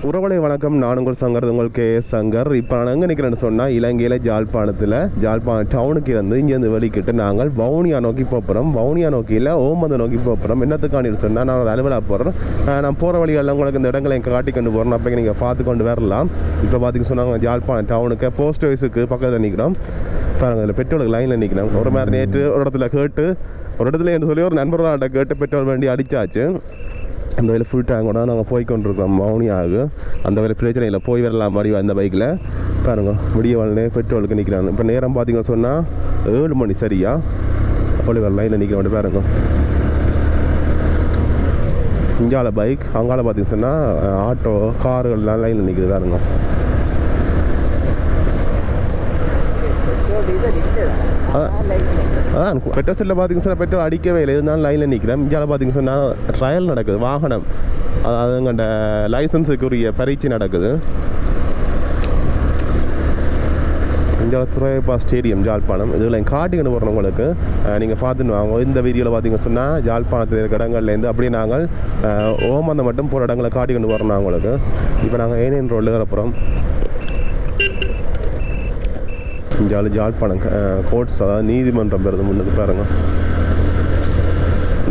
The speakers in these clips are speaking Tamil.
உறவலை வணக்கம். நான் உங்கள் சங்கர், உங்கள் சங்கர். இப்போ நான் எங்கே நிற்கிறேன்னு சொன்னால் இலங்கையில் ஜாழ்ப்பாணம் டவுனுக்கு இருந்து இங்கேருந்து வெளிக்கிட்டு நாங்கள் வவுனியா நோக்கி போகிறோம். வவுனியா நோக்கியில் ஓமந்தை நோக்கி போகிறோம். என்னத்துக்கானு சொன்னால் நான் ஒரு அலுவலாக போகிறேன். நான் போகிற வழிகளில் உங்களுக்கு இந்த இடங்களை காட்டி கொண்டு போகிறேன். அப்போ நீங்கள் பார்த்து கொண்டு வரலாம். இப்போ பார்த்திங்க சொன்னாங்க ஜாழ்ப்பாணம் டவுனுக்கு போஸ்ட் ஆஃபீஸுக்கு பக்கத்தில் நிற்கிறோம். பாருங்கள், இதில் பெட்ரோலுக்கு லைனில் நிற்கிறோம். ஒரு மாதிரி நேற்று ஒரு இடத்துல கேட்டு ஒரு இடத்துல என்று சொல்லி ஒரு நண்பர்களாட்ட கேட்டு பெட்ரோல் வண்டி அடித்தாச்சு. அந்த வேலை ஃபுல் டேங்கோட நாங்கள் போய்கொண்டிருக்கோம் வவுனியாவுக்கு. அந்த வேலை பிரச்சனை இல்லை, போய் வரலாம் மாதிரி அந்த பைக்கில். பாருங்க, விடிய வாழ்னே பெட்ரோலுக்கு நிற்கிறாங்க. இப்போ நேரம் பார்த்தீங்கன்னு சொன்னால் 7 மணி சரியா. அப்படி வர லைனில் நிற்கிறோம். பாருங்க, இங்கால பைக், அங்கால பார்த்தீங்கன்னு சொன்னால் ஆட்டோ கார்கள்லாம் லைனில் நிற்குது. பாருங்க, அதான் பெட்ரோல் செல்லில் பார்த்திங்க சொன்னால் பெட்ரோல் அடிக்கவே இல்லை, இருந்தாலும் லைனில் நிற்கிறேன். இந்தியாவில் பார்த்திங்க சொன்னால் ட்ரையல் நடக்குது, வாகனம் அதுங்கண்ட லைசன்ஸுக்குரிய பரீட்சை நடக்குது. இந்தியாவில் துறைப்பா ஸ்டேடியம் ஜாழ்ப்பாணம். இதில் காட்டிக்கிட்டு போகிறோம் உங்களுக்கு. நீங்கள் பார்த்துன்னு வாங்க. இந்த வீடியோவில் பார்த்திங்கன்னு சொன்னால் ஜாழ்ப்பாணத்தில் இருக்கிற இடங்கள்லேருந்து அப்படியே நாங்கள் ஓமந்தை மட்டும் போகிற இடங்களை காட்டிக்கிட்டு போகிறோம் உங்களுக்கு. இப்போ நாங்கள் ஏனியன் ரோடில் வரப்போகிறோம். ஜாழ்ப்பாணம் கோர்ட்ஸ், அதாவது நீதிமன்றம் பெறுது முன்னுக்கு. பாருங்க,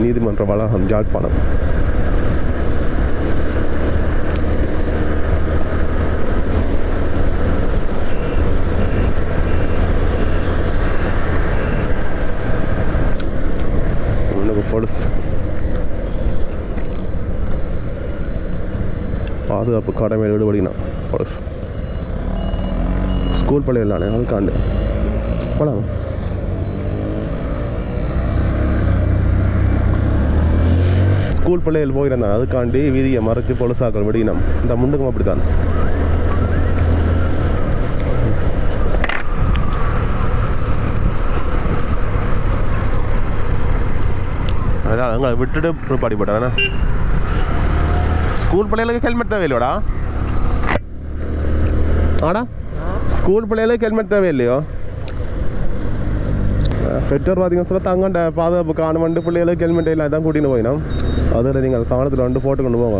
நீதிமன்ற வளாகம் ஜாழ்ப்பாணம். முன்னுக்கு போலீஸ் பாதுகாப்பு கடமையில் ஈடுபடினா போலீஸ். ஸ்கூல் பள்ளியிலானே அதுக்காண்டு போகலாம். ஸ்கூல் பிள்ளைகள் போயிருந்தான், அதுக்காண்டி வீதியை மறைச்சி பொலிசாக்கள் வெடிக்கணும். இந்த முண்டுக்கும் அப்படித்தான். அதான் அங்கே விட்டுட்டு பாடிப்பட்டானே. ஸ்கூல் பிள்ளைகளுக்கு ஹெல்மெட் தேவையில்லையோடா? ஆடா, ஸ்கூல் பிள்ளைகளுக்கு ஹெல்மெட் தேவையில்லையோ? பெற்றோர் பார்த்தீங்கன்னு சொல்ல தங்கண்ட பாதுகாப்பு காணுமெண்டு பிள்ளைகளுக்கு ஹெல்மெட் இல்லை தான் கூட்டின்னு போயினோம். அதில் நீங்கள் காணத்தில் வந்து போட்டு கொண்டு போங்க.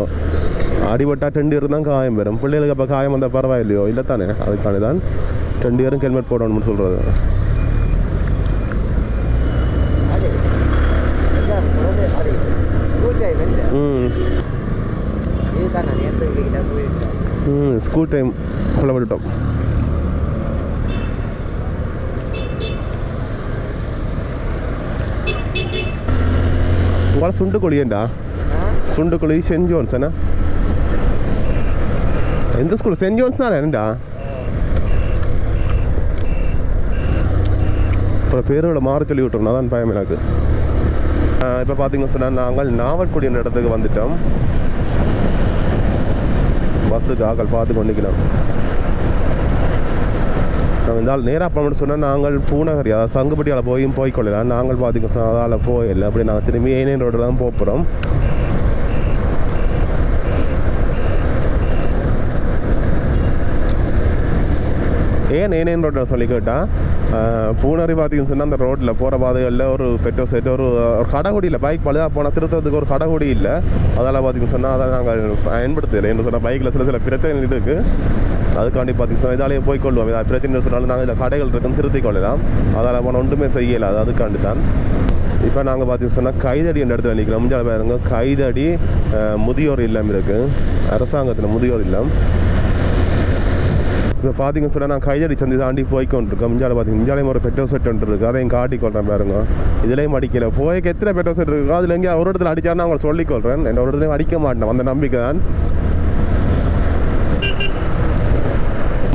அடிபட்டா 2 இயர் தான் காயம் பெறும். பிள்ளைகளுக்கு அப்போ காயம் வந்தால் பரவாயில்லையோ? இல்லை தானே, அதுக்காண்டி தான் 2 இயரும் ஹெல்மெட் போடணும்னு சொல்கிறது. ஸ்கூல் டைம் கொள்ள விட்டுட்டோம். உங்களால் சுண்டு கொழியண்டா? சுண்டு கொழி சென்ட் ஜோன்ஸ் என்ன? எந்த ஸ்கூல்? சென்ட் ஜோன்ஸ் தானே என்னடா? அப்புறம் பேரோட மாற சொல்லி விட்டுறோம், அதான் பயம் எனக்கு. இப்போ பார்த்தீங்கன்னு சொன்னால் நாங்கள் நாவல்குடி என்ற இடத்துக்கு வந்துட்டோம். பஸ்ஸுக்கு ஆக்கள் பார்த்து கொண்டிருக்கிறோம். நாங்கள் இந்த ஆள் நேராக போகணும்னு சொன்னால் நாங்கள் பூநகரி, அதாவது சங்குப்பட்டியால் போய்க்கொள்ளலாம். நாங்கள் பார்த்திங்க அதால் போயிடல. அப்படி நாங்கள் திரும்பி ஏனியன் ரோட்டில் தான் போகிறோம். ஏன் ஏனியன் ரோட்டில் சொல்லி கேட்டால், பூனரி பார்த்திங்கன்னு சொன்னால் அந்த ரோட்டில் போகிற பாதைகளில் ஒரு பெட்ரோல் செட் ஒரு கடைகுடி இல்லை. பைக் பழுதாக போனால் திருத்தத்துக்கு ஒரு கடைகுடி இல்லை. அதால் பார்த்திங்கன்னு சொன்னால் அதை நாங்கள் பயன்படுத்தலை. என்ன சொன்னால் பைக்கில் சில பிரச்சனை இருக்குது. அதுக்காண்டி பார்த்திங்கன்னா இதாலேயே போய்க்கொள்வோம். இதாக பிரச்சனை சொன்னாலும் நாங்கள் இதில் கடைகள் இருக்குன்னு திருத்திக் கொள்ளலாம். அதால் போனால் ஒன்றுமே செய்யலை. அது அதுக்காண்டி தான். இப்போ நாங்கள் பார்த்திங்கன்னு சொன்னால் கைதடி என்ற இடத்துல நிற்கிறோம். முஞ்சால பாருங்க, கைதடி முதியோர் இல்லம் இருக்குது, அரசாங்கத்தில் முதியோர் இல்லம். இப்போ பார்த்திங்கன்னு சொன்னால் நான் கைதடி சந்தி தாண்டி போய்க்கொண்டிருக்கோம். முஞ்சால பார்த்திங்க, முஞ்சாலையும் ஒரு பெட்ரோல் செட் ஒன்று இருக்குது, அதையும் காட்டிக்கொள்கிறேன். பாருங்க, இதுலேயும் அடிக்கலை. போய்க்கு எத்தனை பெட்ரோல் செட் இருக்குது, அதில் எங்கேயா ஒரு இடத்துல அடித்தாருன்னு அவங்க சொல்லிக்கொள்கிறேன். என் ஒரு இடத்துலையும் அடிக்க மாட்டேன், அந்த நம்பிக்கை தான்.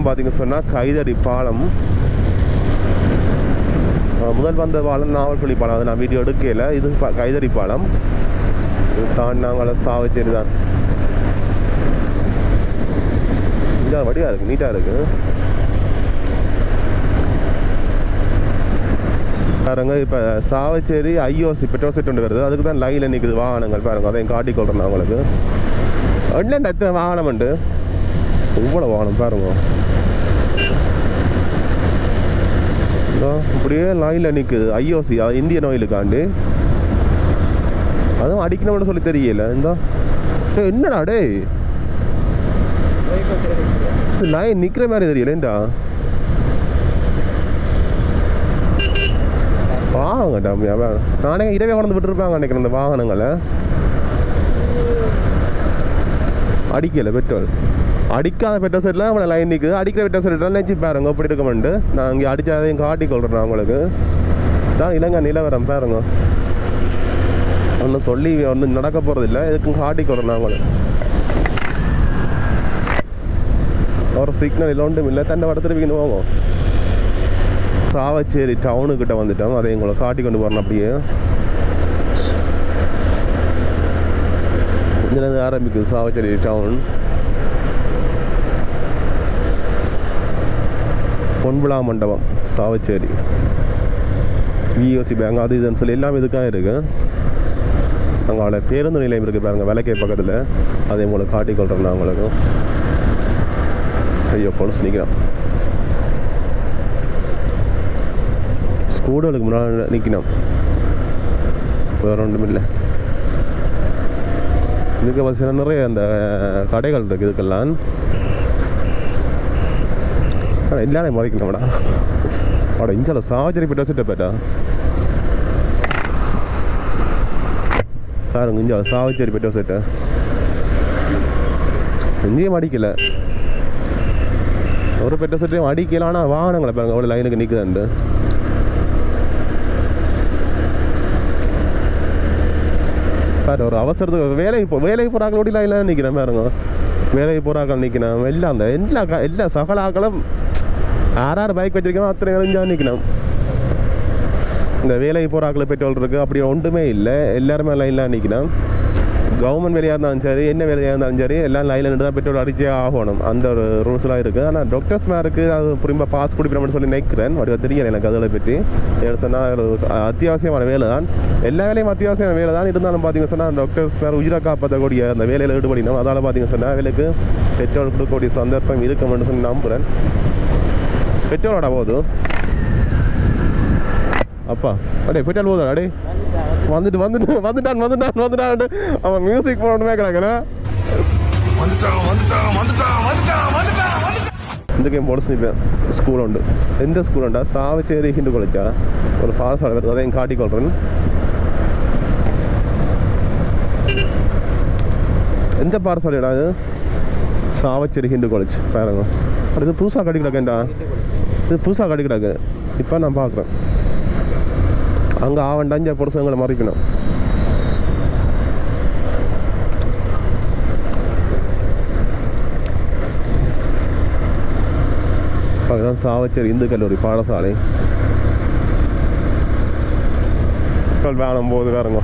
பார்த்திங்க சொன்னால் கைதடி பாலம், முதல் வந்த பாலம் நாவல்குடி பாலம். அது நான் வீடியோ எடுக்கல. இது கைதடி பாலம். இது தான் நாங்கள் சாவச்சேரி தான். இதாக வடிவாக இருக்குது, நீட்டாக இருக்குது. பாருங்க, இப்போ சாவச்சேரி ஐஓசி பெட்ரோல் செட் ஒன்று வருது, அதுக்கு தான் லைனில் நிற்குது வாகனங்கள். பாருங்கள், அதையும் காட்டிக்கொள்கிறேன் நான் உங்களுக்கு. என்னென்ன எத்தனை வாகனம் உண்டு, இவ்வளோ வாகனம் பாருங்க. இப்படியே லைனில் நிற்குது ஐஓசி, இந்தியன் ஆயிலுக்காண்டு. அதுவும் அடிக்கணும்னு சொல்லி தெரியல. இந்த என்னடா டே லைன் நிற்கிற மாதிரி தெரியலேண்டா. வாங்கட்டா நானே இரவே கொண்டு விட்டுருப்பாங்க நினைக்கிறேன். இந்த வாகனங்களை அடிக்கலை பெட்ரோல், அடிக்காத பெட்ரோல் செட்டில் அவனை லைன் நிற்குது. அடிக்கிற பெட்ரோல் செட்டில் நினச்சி பாருங்க இப்படி இருக்கமெண்டு. நான் இங்கே அடித்தாதையும் காட்டிக்கொள்கிறேன் அவங்களுக்கு தான். இலங்கை நிலவரம் பாருங்க, ஒன்றும் சொல்லி ஒன்றும் நடக்க போகிறதில்ல, எதுக்கும் காட்டிக்கொள்கிறேன் அவங்களுக்கு. ஒரு சிக்னல் இல்லை ஒன்றும் இல்லை, தண்டை வட திருப்பிக்கின்னு போவோம். சாவச்சேரி டவுனுக்கிட்ட வந்துட்டோம், அதை எங்களை காட்டி கொண்டு போகிறோம். அப்படியே இதுலேருந்து ஆரம்பிக்குது சாவச்சேரி டவுன். பொன்விழா மண்டபம் சாவச்சேரி, விஓசி பேங்க், அது இதுன்னு சொல்லி எல்லாமே இதுக்காக இருக்குது. அங்கே பேருந்து நிலையம் இருக்குது பாருங்க, விலைக்கே பக்கத்தில். அதை உங்களுக்கு காட்டிக்கொள்கிறேன் நான் உங்களுக்கு. ஐயோ பொலிஸ் நிற்கிறான். ஸ்கூடலுக்கு முன்னாடி நிற்கணும், வேறு ஒன்றும் இல்லை. இதுக்கு பார்த்தீங்கன்னா நிறைய அந்த கடைகள் இருக்குது இதுக்கெல்லாம். ஆனால் எல்லாரையும் மறைக்கணும்டா. அவட இஞ்சால சாவச்சேரி போய்ட்டு வச்சுட்டு போய்ட்டா பாருங்க, இஞ்சால சாவச்சேரி போய்ட்டு வச்சுட்டு இங்கேயும் அடிக்கலை, ஒரு பெட்ரோல் செட்டையும் அடிக்கல. ஆனால் வாகனங்களை பாருங்க அவ்வளோ லைனுக்கு நிற்குதுண்டு. பாரு ஒரு அவசரத்துக்கு வேலைக்கு போகிறாக்கள் ஓடிலாம் இல்லை நிற்கிறேன் பாருங்க. வேலைக்கு போகிறாக்கள் நிற்கணும் எல்லாம். அந்த எல்லா சகலாக்களும் யார் பைக் வச்சிருக்கணும் அத்தனை நிறைஞ்சா நிற்கணும். இந்த வேலைக்கு போகிறாக்களை பெட்ரோல் இருக்குது அப்படி ஒன்றுமே இல்லை, எல்லாருமே லைன்லாம் நிற்கணும். கவர்மெண்ட் வேலையாக இருந்தாலும் சரி, என்ன வேலையாக இருந்தாலும் சரி, எல்லாம் லைனில் நின்று தான் பெட்ரோல் அடிச்சே ஆகணும். அந்த ஒரு ரூல்ஸ்லாம் இருக்குது. ஆனால் டாக்டர்ஸ் மேருக்கு அது புரியுமா பாஸ் குடிப்பிடணும்னு சொல்லி நினைக்கிறேன். அப்படி தெரியல எனக்கு அதில் பற்றி. ஏன்னு சொன்னால் ஒரு அத்தியாவசியமான வேலை தான், எல்லா வேலையும் அத்தியாவசியமான வேலை தான். இருந்தாலும் பார்த்தீங்கன்னு சொன்னால் டாக்டர்ஸ் மேலே உயிரை காப்பாற்றக்கூடிய அந்த வேலையில் ஈடுபடினோம். அதால் பார்த்தீங்கன்னு சொன்னால் வேலைக்கு பெட்ரோல் கொடுக்கக்கூடிய சந்தர்ப்பம் இருக்குமென்னு சொல்லி நம்புகிறேன். பெட்ரோலோட போது அப்பா அடே பெட்ரோல் போதும் அடே வந்துட்டான். அவன் மியூசிக் போடணுமே கிடக்குறேன். இந்த கேம் பொடிச்சு ஸ்கூல் உண்டு. எந்த ஸ்கூல் உண்டா? சாவச்சேரி ஹிந்து காலேஜா? ஒரு பாடசாலை வருது, அதையும் காட்டிக்கொள்றேன். எந்த பாடசாலைடா அது? சாவச்சேரி ஹிந்து காலேஜ் பாருங்க. இது புதுசாக கட்டி கிடக்குண்டா, இது புதுசாக கட்டி கிடக்கு. இப்போ நான் பார்க்குறேன் அங்கே ஆவண்டா அஞ்சா பொருசங்களை மறைக்கணும். அதுதான் சாவச்சேரி இந்து கல்லூரி பாடசாலை. வேணும் போது வேறுங்க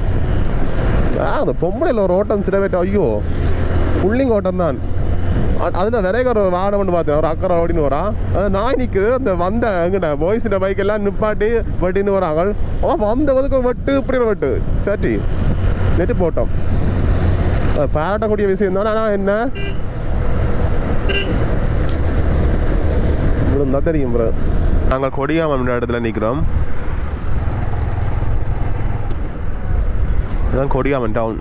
அந்த பொம்பளையில் ஒரு ஓட்டம் சிறவேட்டா. ஐயோ புள்ளிங்க ஓட்டம் தான். அதில் விரைக ஒரு வாகனம் ஒன்று பார்த்தேன், ஒரு அக்கறை ஓடின்னு வரான். அது நாய் நிற்குது. அந்த வந்த எங்கிட்ட பாய்ஸின் பைக் எல்லாம் நிப்பாட்டி வெட்டின்னு வராங்க. வந்த வந்து வெட்டு இப்படி வெட்டு சரி நெட்டு போட்டோம். பாராட்டக்கூடிய விஷயம் தானே. ஆனால் என்ன தான் தெரியும் ப்ரோ. நாங்கள் கொடியாமன் இடத்துல நிற்கிறோம். இதுதான் கொடியாமன் டவுன்.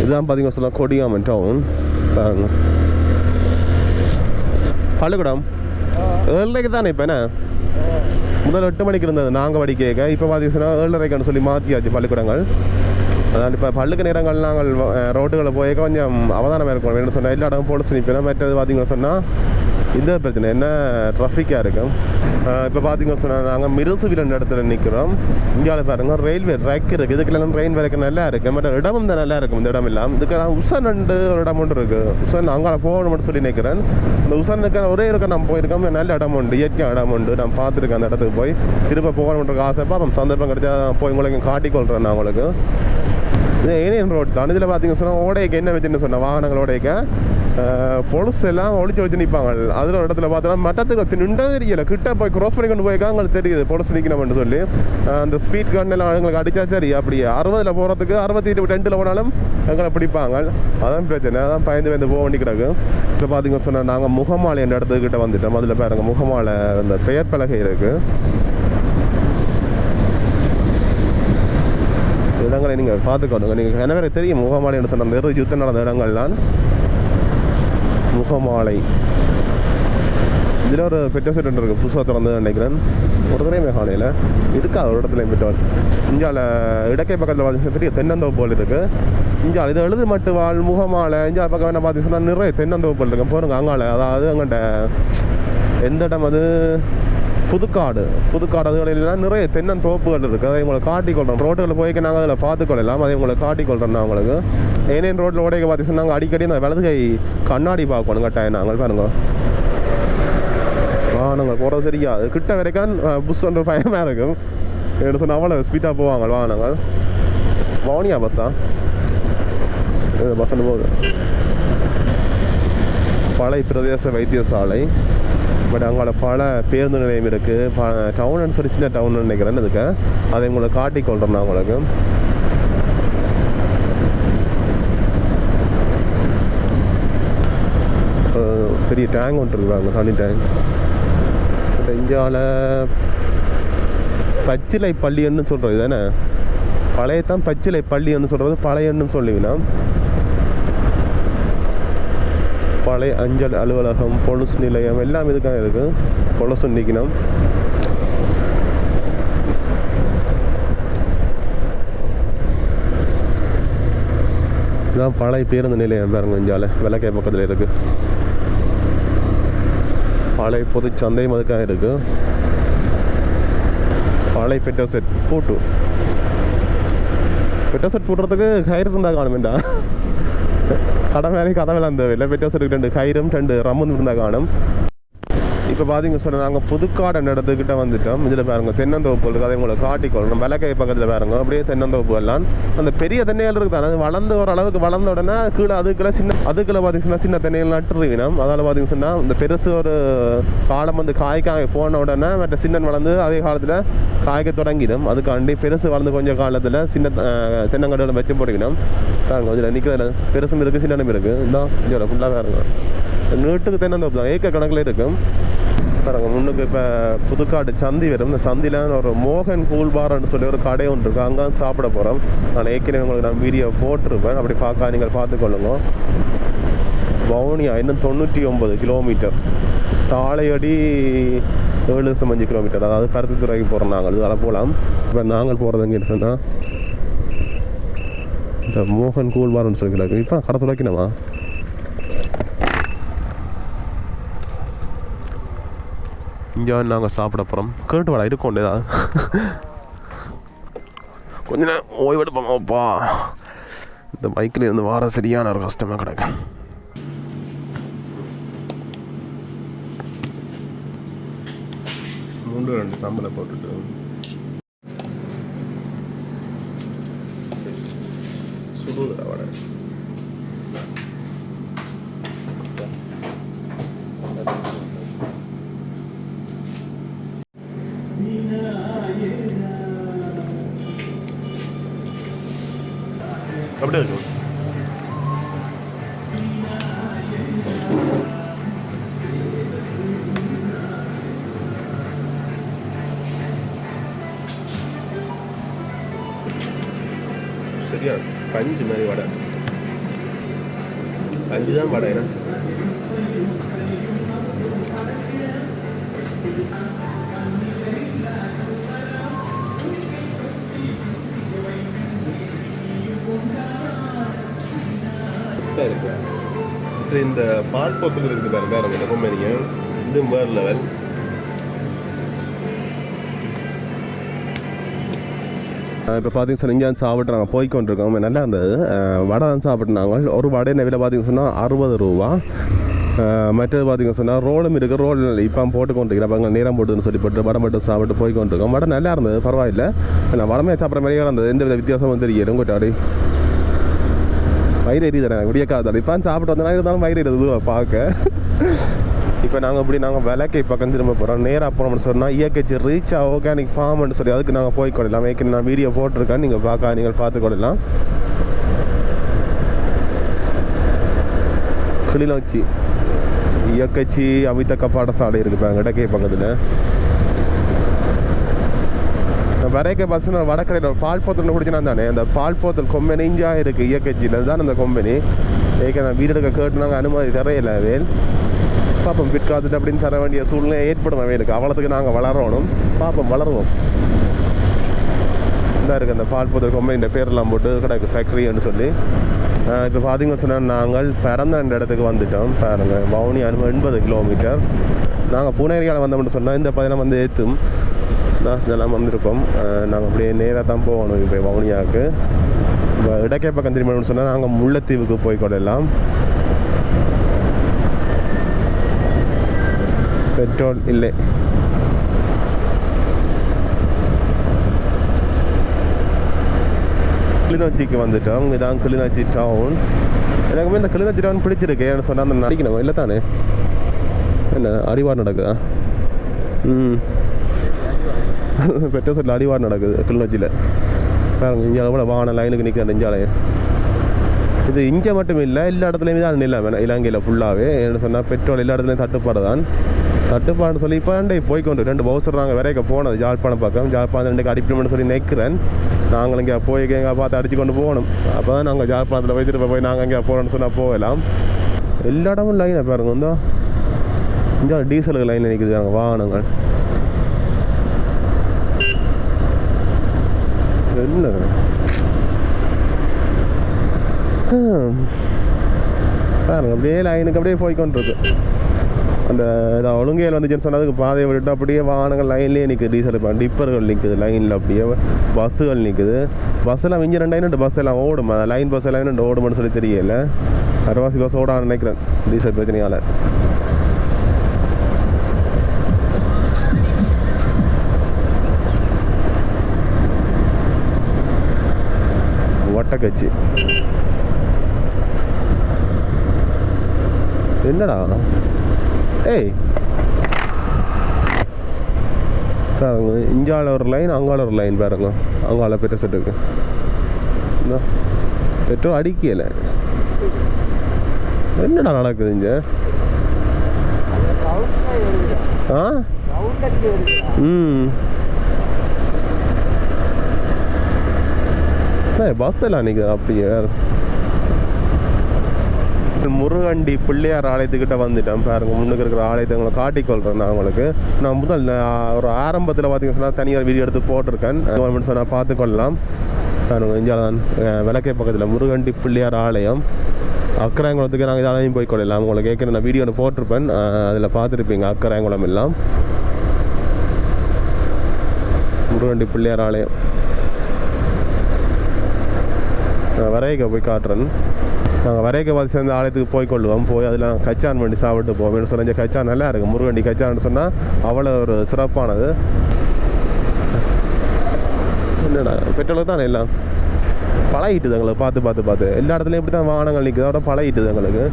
இதுதான் பார்த்தீங்கன்னா சொல்ல கொடியாமன் டவுன் பாருங்க. பள்ளிக்கூடம் 7:30 தானே இப்போ? என்ன முதல்ல 8 மணிக்கு இருந்தது நாங்கள் படிக்க. இப்போ பார்த்தீங்கன்னா 7:30ன்னு சொல்லி மாற்றியாச்சு பள்ளிக்கூடங்கள். அதான் இப்போ பள்ளிக்கு நேரங்கள் நாங்கள் ரோட்டுகளை போய் கொஞ்சம் அவதானமாக இருக்கணும். என்ன சொன்னால் எல்லா இடமும் போலீஸ் நிற்பேன். மற்றது பார்த்தீங்கன்னு சொன்னால் இந்த பிரச்சனை என்ன ட்ராஃபிக்காக இருக்கும். இப்போ பார்த்தீங்கன்னு சொன்னால் நாங்கள் மிருசுவிலன் இடத்துல நிற்கிறோம். இந்தியாவில் பாருங்கள் ரயில்வே ட்ராக் இருக்குது. இதுக்கெல்லாம் ட்ரெயின் வரைக்கும் நல்லா இருக்குது. மற்ற இடமும் தான் நல்லா இருக்கும். இந்த இடம் எல்லாம் இதுக்கு உசன் ஒரு இடம் ஒன்று இருக்குது. உசன் அங்கே போகணும்னு சொல்லி நிற்கிறேன். இந்த உசனுக்கு ஒரே இருக்க நான் போயிருக்கோம். நல்ல இடம் உண்டு, இயற்கையான இடம் உண்டு. நான் பார்த்துருக்கேன் அந்த இடத்துக்கு போய் திரும்ப போகணுன்ற ஆசை. பார்ப்போம் சந்தர்ப்பம் கிடைச்சா போய் உங்களுக்கு காட்டிக்கொள்கிறேன் நான் உங்களுக்கு. இது ஏனியன் ரோட் தான். இதில் பார்த்தீங்கன்னு சொன்னால் ஓடைக்கு என்ன வச்சுன்னு சொன்னேன், வாகனங்கள் ஓடைக்க பொலிஸ் எல்லாம் ஒழிச்சு நிற்பாங்க. அதில் ஒரு இடத்துல பார்த்தோன்னா மட்டத்துக்கு நின்றதே தெரியல. கிட்ட போய் க்ராஸ் பண்ணி கொண்டு போய்க்கா எங்களுக்கு தெரியுது பொலிஸ் நிற்கணும்னு சொல்லி. அந்த ஸ்பீட் கன் எல்லாம் எங்களுக்கு அடித்தா சரி அப்படி 60 போகிறதுக்கு 62 போனாலும் எங்களை பிடிப்பாங்க. அதான் பிரச்சனை. அதான் பயந்து போக வேண்டி கிடக்கு. இப்போ பார்த்தீங்கன்னு சொன்னால் நாங்கள் முகமாலை என்ற இடத்துக்கிட்ட வந்துட்டோம். அதில் பாருங்க முகமாலை அந்த பெயர் பலகை இருக்குது. இடங்களை நீங்கள் பார்த்துக்கொள்ளுங்க. நீங்கள் எனவே தெரியும் முகமாலைன்னு சொன்ன அந்த யுத்தம் நடந்த இடங்கள்லாம் முகமாலை. இதில் ஒரு பெட்ரோல் செட் இருக்குது புதுசாக திறந்து நினைக்கிறேன். ஒரு தடவை மேகாலையில் இருக்காது ஒரு இடத்துல பெட்ரோல். இஞ்சால இடக்கை பக்கத்தில் பார்த்தீங்கன்னா பெரிய தென்னந்தோப்புகள் இருக்குது. இஞ்சால் இது எழுது மட்டு வாழ் முகமாலை இஞ்சால் பக்கம் என்ன பார்த்தீங்கன்னா நிறைய தென்னந்தோப்புகள் இருக்குது போருங்க. அங்கால அதாவது அங்கிட்ட எந்த இடம் அது புதுக்காடு அதுகளெல்லாம் நிறைய தென்னந்தோப்புகள் இருக்குது. அதை உங்களை காட்டிக்கொள்கிறோம். ரோட்டுகளில் போய்க்க நாங்கள் அதில் பார்த்துக்கொள்ளலாம். அதை உங்களை காட்டிக்கொள்கிறோம். நான் உங்களுக்கு ஏனேன் ரோட்டில் ஓடைக்க பார்த்தீங்கன்னா நாங்கள் அடிக்கடி அந்த வலது கை கண்ணாடி பார்க்கணும் கட்டாயம். நாங்கள் பாருங்க வாகனங்கள் போகிறது தெரியாது. கிட்ட வரைக்கும் புஷ் ஒன்று பயமாக இருக்கும். என்ன சொன்னால் அவ்வளோ ஸ்பீடாக போவாங்க வாகனங்கள். வவுனியா பஸ்ஸா பஸ் ஒன்று போகுது. பழைய பிரதேச வைத்தியசாலை. பட் அங்கே பல பேருந்து நிலையம் இருக்குது. டவுன்னு சொல்லி சின்ன டவுன்னு நினைக்கிறேன். இதுக்கு அதை உங்களை காட்டிக்கொள்கிறேன் நான் உங்களுக்கு. பெரிய டேங்க் ஒன்று இருக்குவாங்க தண்ணி டேங்க். இந்தியாவில் பச்சிலை பள்ளின்னு சொல்கிறது தானே பழைய தான் பச்சிலை பள்ளின்னு சொல்கிறது பழையன்னு சொல்லுவீங்கன்னா பழைய அஞ்சல் அலுவலகம் பொலிஸ் நிலையம் எல்லாம் இதுக்காக இருக்குது. பொலிசு நிற்கணும். இதுதான் பழைய பேருந்து நிலையம் பாருங்க. இந்தியாவில் விளக்கை பக்கத்தில் இருக்குது. பழைய பொது சந்தையும் அதுக்காக இருக்குது. பழைய பெட்ரோல் செட் போட்டுறதுக்கு கயிறு இருந்தால் காணுமேண்டா. கடை மேலே கதை வேலை அந்த இல்லை. பெட்ரோல் செட்டுக்கு 2 கயிறும் 2 ரம்மும் இருந்தால் காணும். இப்போ பார்த்தீங்க சொன்னால் நாங்கள் புதுக்காடு இடத்துக்கிட்ட வந்துட்டோம். இதில் பாருங்கள் தென்னந்தோப்பு இருக்குது. அதை உங்களை காட்டிக்கொள்ளணும். விளக்கை பக்கத்தில் பாருங்க அப்படியே தென்னந்தோப்பு எல்லாம் அந்த பெரிய தென்னைகள் இருக்குது தானே. அது வளர்ந்து ஓரளவுக்கு வளர்ந்த உடனே கீழே அதுக்குள்ள பார்த்தீங்கன்னா சின்ன தென்னைகள் நட்டுருவினோம். அதால் பார்த்தீங்க சொன்னால் இந்த பெருசு ஒரு காலம் வந்து காய்க்காக போன உடனே மற்ற சின்னன் வளர்ந்து அதே காலத்தில் காய்க்க தொடங்கிடும். அதுக்காண்டி பெருசு வளர்ந்து கொஞ்சம் காலத்தில் சின்ன தென்னங்கடுகளை வச்சு போட்டுக்கணும். பாருங்க இதில் நிற்கிறதுல பெருசும் இருக்குது சின்னனும் இருக்குது. இதான் இதில் ஃபுல்லாக பாருங்க நீட்டுக்கு தென்னந்தோப்பு தான் ஏக்கர் கணக்கில் இருக்கும். பாருங்க முன்னுக்கு இப்போ புதுக்காடு சந்தி வரும். இந்த சந்தியில் ஒரு மோகன் கூல் பார்ன்னு சொல்லி ஒரு கடை ஒன்று இருக்குது. அங்கே சாப்பிட போகிறோம். நான் ஏற்கனவே உங்களுக்கு நான் வீடியோ போட்டிருப்பேன். அப்படி நீங்கள் பார்த்துக்கொள்ளுங்க. வவுனியா இன்னும் 99 கிலோமீட்டர். தாளையடி 7.5 கிலோமீட்டர். அதாவது பருத்தித்துறைக்கு போகிறோம் நாங்கள். அதில் போகலாம். இப்போ நாங்கள் போகிறதுன்னு சொன்னால் இந்த மோகன் கூல் பார்ன்னு சொல்லி இப்போ கடை துளைக்கணுமா? இங்கே நாங்கள் சாப்பிட போகிறோம். கேட்டு வாடா இருக்கும் ஏதாவது கொஞ்ச நேரம் ஓய்வெடுப்போமாப்பா. இந்த பைக்கில் இருந்து வார சரியான ஒரு கஷ்டமாக கிடக்கு. மூன்று 2 சாம்பலை போட்டுட்டு சுடுதா வடை. அப்படியே இருக்கும். சரியா பஞ்சு மாதிரி வடை. பஞ்சு தான் வடை. ஏன்னா இந்த பால் போக்கில் இருக்குது பாருங்க. வேறு இந்த பொம்மைங்க இது வேறு லெவல். இப்போ பார்த்தீங்க சொன்னால் இங்கே சாப்பிட்டு நாங்கள் போய்கொண்டிருக்கோம். நல்லா இருந்தது. வடை தான் சாப்பிட்னாங்க. ஒரு வடை விலை பார்த்தீங்க சொன்னால் 60 ரூபா. மற்றது பார்த்தீங்க சொன்னால் ரோலும் இருக்குது. ரோல் இப்போ போட்டுக்கொண்டிருக்கிறேன். அப்போ அங்கே நேரம் போட்டுன்னு சொல்லி போட்டு வடை மட்டும் சாப்பிட்டு போய்கொண்டிருக்கோம். வடை நல்லா இருந்தது, பரவாயில்லை. நான் வடமே சாப்பிட்ற மாதிரியே இருந்தது. எந்த வித வித்தியாசமும் தெரியல. உங்கள்கிட்ட வயிறு எரியுது எனக்கு விடியக்காது. இப்போ சாப்பிட்டு வந்தனா இருந்தாலும் வயிறு எரியுது பார்க்க. இப்போ நாங்கள் விளக்கை பக்கம் திரும்ப போகிறோம். நேராக போனோம்னு சொன்னால் இயக்கச்சி ரீச் ஆர்கானிக் ஃபார்ம்னு சொல்லி அதுக்கு நாங்கள் போய்க்கொள்ளலாம். ஏற்கனவே நான் வீடியோ போட்டிருக்கேன். நீங்கள் பார்த்துக்கொள்ளலாம். கிளிநொச்சி இயக்கச்சி அமிதக்க பாடசாலை இருக்குது இப்போ இடக்கை பக்கத்தில். வரைக்க பஸ் வடக்கரையில் ஒரு பால் போத்தல் குடிச்சினா தானே அந்த பால் போத்தல் கொம்பனி இஞ்சா இருக்குது இயக்கச்சியில் தான் அந்த கொம்பனி நான் வீடு எடுக்க கேட்டு நாங்கள் அனுமதி தரையில வேல் பார்ப்போம் பிற்காத்துட்டு அப்படின்னு தர வேண்டிய சூழ்நிலை ஏற்படும் வேலுக்கு அவ்வளோத்துக்கு நாங்கள் வளரணும் பார்ப்போம் வளருவோம் இதாக இருக்குது அந்த பால் போத்தல் கொம்பனின்ற பேரெல்லாம் போட்டு கிடக்கு ஃபேக்ட்ரின்னு சொல்லி இப்போ பார்த்தீங்கன்னு சொன்னால் நாங்கள் பிறந்த இடத்துக்கு வந்துட்டோம் பாருங்கள் வவுனியா 80 கிலோமீட்டர் நாங்கள் பூனேரியாவில் வந்தோம்னு சொன்னால் இந்த பதிலாம் வந்து ஏற்றும் இதெல்லாம் வந்திருக்கோம் நாங்கள் அப்படியே நேராக தான் போகணும் இப்போ வவுனியாவுக்கு இப்போ இடக்கே பக்கம் திரும்பணும்னு சொன்னால் நாங்கள் முல்லைத்தீவுக்கு போய் கொள்ளலாம் பெட்ரோல் இல்லை கிளிநொச்சிக்கு வந்துட்டோம் இதான் கிளிநொச்சி டவுன் எனக்குமே இந்த கிளிநொச்சி டவுன் பிடிச்சிருக்கு ஏன்னு சொன்னால் அந்த நடிக்கணும் இல்லை தானே என்ன அடிவார் நடக்குதா பெட்ரோல் செட்டில் அடிவார் நடக்குது கிளிநொச்சியில் பாருங்க இங்கே எவ்வளோ வாகன லைனுக்கு நிற்கிற இஞ்சாலே இது இங்கே மட்டும் இல்லை எல்லா இடத்துலையுமே தான் நிலை இலங்கையில் ஃபுல்லாகவே என்ன சொன்னால் பெட்ரோல் எல்லா இடத்துலையும் தட்டுப்பாடு தான் தட்டுப்பாடுன்னு சொல்லி இப்போ போய்க்கொண்டு 2 பவுசர் நாங்கள் வரைக்க போனது ஜாழ்ப்பாணம் பக்கம் ஜாழ்ப்பாணம் 2 அடிப்பணும்னு சொல்லி நிற்கிறேன் நாங்கள் இங்கே போய் எங்கே பார்த்து அடித்து கொண்டு போகணும் அப்போ தான் நாங்கள் ஜாழ்ப்பாணத்தில் வைத்திருப்ப போய் நாங்கள் எங்கே போகிறோன்னு சொன்னால் போகலாம் எல்லா இடமும் லைனை பாருங்க வந்தோ இங்கே டீசலுக்கு லைனில் நிற்குது நாங்கள் வாகனங்கள் என்ன பாருங்க அப்படியே லைனுக்கு அப்படியே போய்கொண்டிருக்கு அந்த ஒழுங்கையில் வந்துச்சுன்னு சொன்னதுக்கு பாதையை விட்டுட்டு அப்படியே வாகனங்கள் லைன்லேயே நிற்குது டீசல் டிப்பர்கள் நிற்குது லைனில் அப்படியே பஸ்ஸுகள் நிற்குது பஸ்ஸெல்லாம் இங்கே 2 பஸ் எல்லாம் ஓடும் அந்த லைன் பஸ் எல்லாம் 2 ஓடுமான்னு சொல்லி தெரியல அரைவாசி பஸ் ஓடான்னு நினைக்கிறேன் டீசல் பிரச்சனையால் வட்டக்கச்சி என்னடா ஏய் பாருங்க இஞ்சால ஒரு லைன் அங்கால ஒரு லைன் பாருங்க அங்கால பெட்ரோல் செட்டுக்கு பெட்ரோல் அடிக்கல என்னடா நடக்குது இங்க பஸ் எல்லாம் நிற்குது அப்படியே முருகண்டி பிள்ளையார் ஆலயத்துக்கிட்ட வந்துட்டேன் பாருங்க முன்னுக்கு இருக்கிற ஆலயத்தை உங்களை காட்டிக்கொள்கிறேன் நான் உங்களுக்கு நான் முதல் ஒரு ஆரம்பத்தில் பார்த்தீங்கன்னு சொன்னால் தனியார் வீடியோ எடுத்து போட்டிருக்கேன் கவர்மெண்ட் சொன்னால் பார்த்துக்கொள்ளலாம் பாருங்க இங்கே தான் விளக்கை பக்கத்தில் முருகண்டி பிள்ளையார் ஆலயம் அக்கராங்குளத்துக்கு நாங்கள் இதாலையும் போய் கொள்ளலாம் உங்களுக்கு கேட்குற நான் வீடியோ ஒன்று போட்டிருப்பேன் அதில் பார்த்துருப்பீங்க அக்கராங்குளம் எல்லாம் முருகண்டி பிள்ளையார் ஆலயம் நான் வரைக்க போய் காட்டுறேன் நாங்கள் வரைக்க பார்த்து சேர்ந்து ஆலயத்துக்கு போய்கொள்ளுவோம் போய் அதில் கச்சான் வண்டி சாப்பிட்டு போவோம் சொன்ன கச்சான் நல்லா இருக்குது முருகண்டி கச்சான்னு சொன்னால் அவ்வளோ ஒரு சிறப்பானது என்னடா பெட்ரோலுக்கு தானே எல்லாம் பழகிட்டுது எங்களுக்கு பார்த்து எல்லா இடத்துலையும் இப்படி தான் வாகனங்கள் நிற்குது அதோட பழகிட்டுது எங்களுக்கு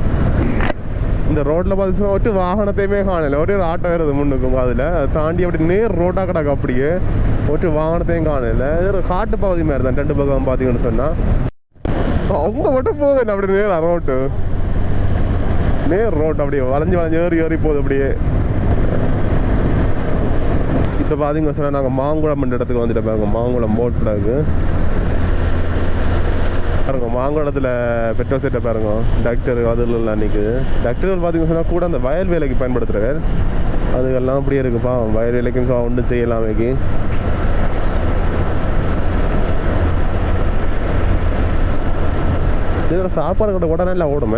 இந்த ரோட்டில் பார்த்து ஒட்டு வாகனத்தையுமே காணலை ஒரே ஒரு ஆட்டோ வருது முன்னுக்கும் அதில் தாண்டி அப்படி நேர் ரோட்டாக கிடக்கு அப்படியே ஒட்டு வாகனத்தையும் காணலை இது காட்டு பகுதி மாதிரி தான் 2 பக்கம் பார்த்தீங்கன்னு சொன்னால் அவங்க மட்டும் போகுது அப்படி நேர் ரோட்டு அப்படியே வளைஞ்சு ஏறி போகுது அப்படியே இப்போ பார்த்தீங்கன்னு சொன்னால் நாங்கள் மாங்குளம் இடத்துக்கு வந்துட்டு பாருங்க மாங்குளம் போட்டுறாங்க பாருங்க மாங்குளத்தில் பெட்ரோல் செட்டை பாருங்க டாக்டர் அதுலாம் நிற்குது டாக்டர்கள் பார்த்தீங்கன்னு சொன்னால் கூட அந்த வயல் வேலைக்கு பயன்படுத்துகிறார் அதுக்கெல்லாம் அப்படியே இருக்குப்பா வயல் வேலைக்கும் ஒன்றும் செய்யலாமேக்கு இதில் சாப்பாடு கடை உடனே எல்லாம் ஓடும்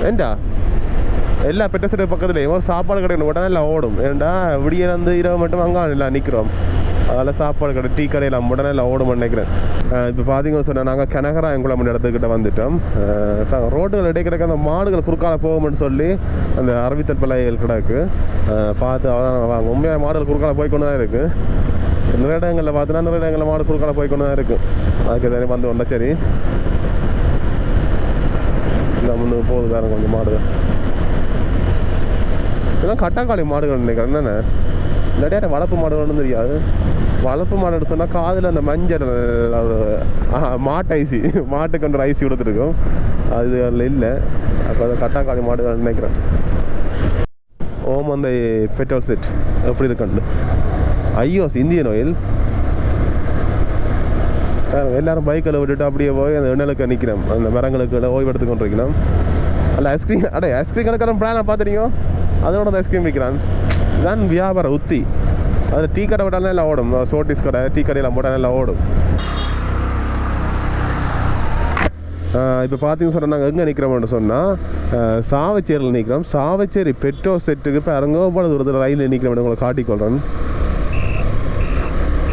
ஏண்டா எல்லா பெட்ரோல் செட்டு பக்கத்துலேயும் ஒரு சாப்பாடு கடை உடனே எல்லாம் ஓடும் ஏண்டா விடிய வந்து இரவு மட்டும் அங்கே எல்லாம் நிற்கிறோம் அதில் சாப்பாடு கடை டீ கடையெல்லாம் உடனே எல்லாம் ஓடும்னு நினைக்கிறேன் இப்போ பார்த்தீங்கன்னு சொன்னால் நாங்கள் கனகராயங்குளம் இடத்துக்கிட்ட வந்துட்டோம் ரோடுகள் இடையே கிடக்க அந்த மாடுகள் குறுக்கால போகும்னு சொல்லி அந்த அறிவித்தல் பலகைகள் கிடக்கு பார்த்து அதான் உண்மையாக மாடுகள் குறுக்கால போய்க்கொண்டு தான் இருக்குது நிறைய இடங்களில் பார்த்தோன்னா நிறைய இடங்களில் மாடு குறுக்கால போய்க்கொண்டு தான் இருக்குது அதுக்கு எதாவது வந்து வந்தால் சரி இல்லை முன்னுக்கு போகுது வேறு கொஞ்சம் மாடுகள் இதெல்லாம் கட்டாக்காளி மாடுகள் நினைக்கிறேன் என்னென்ன நிறைய வளர்ப்பு மாடுகள்னு தெரியாது வளர்ப்பு மாடு சொன்னால் காதில் அந்த மஞ்சள் மாட்டு ஐசி மாட்டுக்கு ஒன்று ஐசி கொடுத்துருக்கோம் அது அதில் இல்லை அப்போ அதை கட்டாக்காளி மாடுகள் நினைக்கிறேன் ஓமந்தை பெட்ரோல் செட் எப்படி இருக்குண்டு ஐயோஸ் இந்தியன் ஆயில். எல்லாரும் பைக்கில் விட்டுட்டு அப்படியே போய் அந்த எண்ணலுக்கு நிற்கிறோம், அந்த மரங்களுக்கு ஓய்வு எடுத்து கொண்டு வைக்கணும். அல்ல ஐஸ்கிரீம் ஐஸ்கிரீம் கடைக்காரன் பிளானை பார்த்துறீங்க, அதோட அந்த ஐஸ்கிரீம் விற்கிறான். இதுதான் வியாபார உத்தி. அதில் டீ கடை விட்டாலும் எல்லாம் ஓடும், சோட்டிஸ் கடை டீ கடையெல்லாம் போட்டாலும் எல்லாம் ஓடும். இப்போ பார்த்தீங்கன்னு சொன்னால் நாங்கள் எங்கே நிற்கிறோம்னு சொன்னால் சாவச்சேரியில் நிற்கிறோம். சாவச்சேரி பெட்ரோல் செட்டுக்கு இப்போ இறங்கோட தூரத்தில் ரயிலில் நிற்கிறோம். உங்களை காட்டிக்கொள்கிறேன்.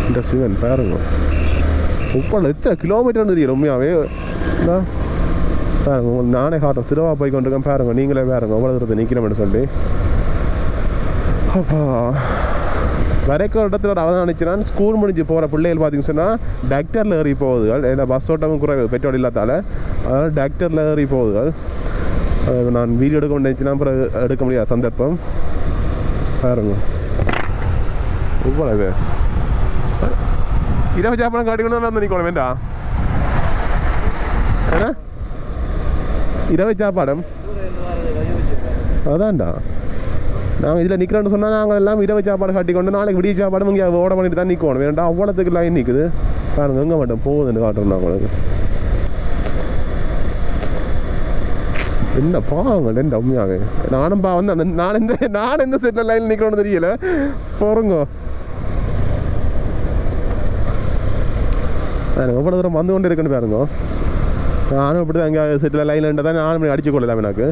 இந்த சிவன் பாருங்க, உப்பால் எத்தனை கிலோமீட்டர்னு தெரியும் உண்மையாகவே. பாருங்க, உங்களுக்கு நானே காட்டுறேன். சிறுவா போய் கொண்டிருக்கேன் பாருங்க, நீங்களே பாருங்க எவ்வளோ தூரத்தை நிற்கிறோம்னு சொல்லி. அப்பா வரைக்கும் ஒரு இடத்துல அவதானிச்சுன்னா ஸ்கூல் முடிஞ்சு போகிற பிள்ளைகள் பார்த்தீங்கன்னு சொன்னால் டாக்டரில் ஏறி போகுதுகள். ஏன்னா பஸ் ஓட்டமும் குறைவு பெட்ரோல் இல்லாதால, அதனால் டாக்டரில் ஏறி போகுதுகள். நான் வீடியோ எடுக்க முடிஞ்சுன்னா அப்புறம் எடுக்க முடியாத சந்தர்ப்பம். பாருங்க இவ்வளவு இரவு சாப்பாடு காட்டிக்கணும் தான் நிற்கணும் வேண்டாம். ஏன்னா இரவு சாப்பாடும் அதான்டா நாங்கள் இதில் நிற்கிறோன்னு சொன்னால் நாங்கள் எல்லாம் இரவு சாப்பாடு காட்டிக்கொண்டு நாளைக்கு விடிய சாப்பாடு இங்கே ஓட பண்ணிட்டு தான் நிற்கணும். வேண்டாம் அவ்வளோத்துக்கு லைன் நிற்குது பாருங்க. எங்கே மட்டும் போகுதுன்னு காட்டுறோம் நாங்களுக்கு. என்ன பாவங்க ரெண்டு உண்மையாகவே. நானும் வந்தேன், நான் எந்த செட்டில் லைன் நிற்கிறோன்னு தெரியல. போகிறோங்க எவ்வளோ தூரம் வந்து கொண்டு இருக்குன்னு பாருங்க. நானும் இப்படி தான் அங்கே செட்டில் லைனில் தான் நானும் அடிச்சு கொள்ளலாம். எனக்கு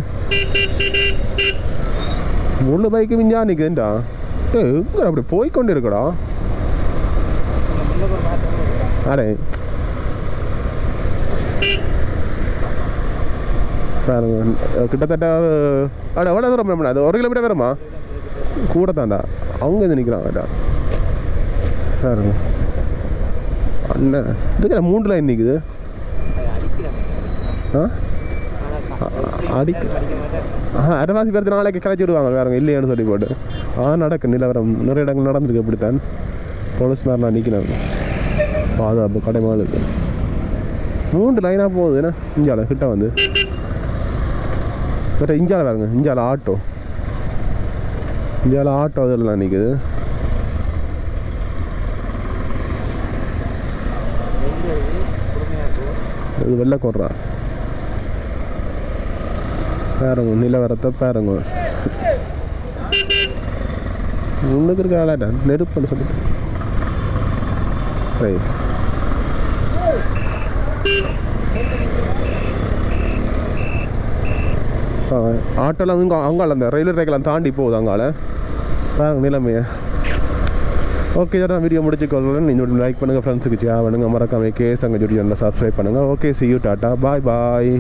முழு பைக்கு மிஞ்சா நிற்குதுண்டா. எங்கே அப்படி போய்கொண்டு இருக்கடா. அடே பாருங்க கிட்டத்தட்ட எவ்வளோ தூரம், அது 1 கிலோமீட்டர் வருமா கூட தான்டா. அவங்க இது நிற்கிறாங்கடா பாருங்க. அண்ணன் இதுக்கு 3 லைன் நிற்குது. அரைவாசி பேர்த்து நாளைக்கு கலைச்சி விடுவாங்க வேறங்க இல்லையான்னு சொல்லி போட்டு. நடக்கு நிலவரம் நிறைய இடங்கள் நடந்திருக்கு. இப்படித்தான் போலீஸ் மேலாம் நிற்கிறாங்க. பாதுகாப்பு கடைமாளுக்கு 3 லைனாக போகுது. என்ன இஞ்சால கிட்ட வந்து வேறு இஞ்சால பாருங்க. இஞ்சால ஆட்டோ இதெல்லாம் நிற்குது. இது வெள்ளை கொடுறா பாருங்க. நிலவரத்தை பாருங்க. முன்னுக்கு இருக்க ஆளாட்டா நெருப்புன்னு சொல்லிட்டு ரைட். ஆட்டோலாம் இங்கே அங்கால அந்த ரயில்வே ட்ராக்கெல்லாம் தாண்டி போகுது அங்கால பாருங்க நிலைமையை. ஓகே சார், நான் வீடியோ முடிச்சுக்கொள்கிறேன். நீங்கள் லைக் பண்ணுங்கள், ஃப்ரெண்ட்ஸுக்கு ஷேர் பண்ணுங்கள், மறக்காம கேஸ் அங்கே ஜோடி சப்ஸ்கிரைப் பண்ணுங்கள். Okay, see you, tata, bye bye.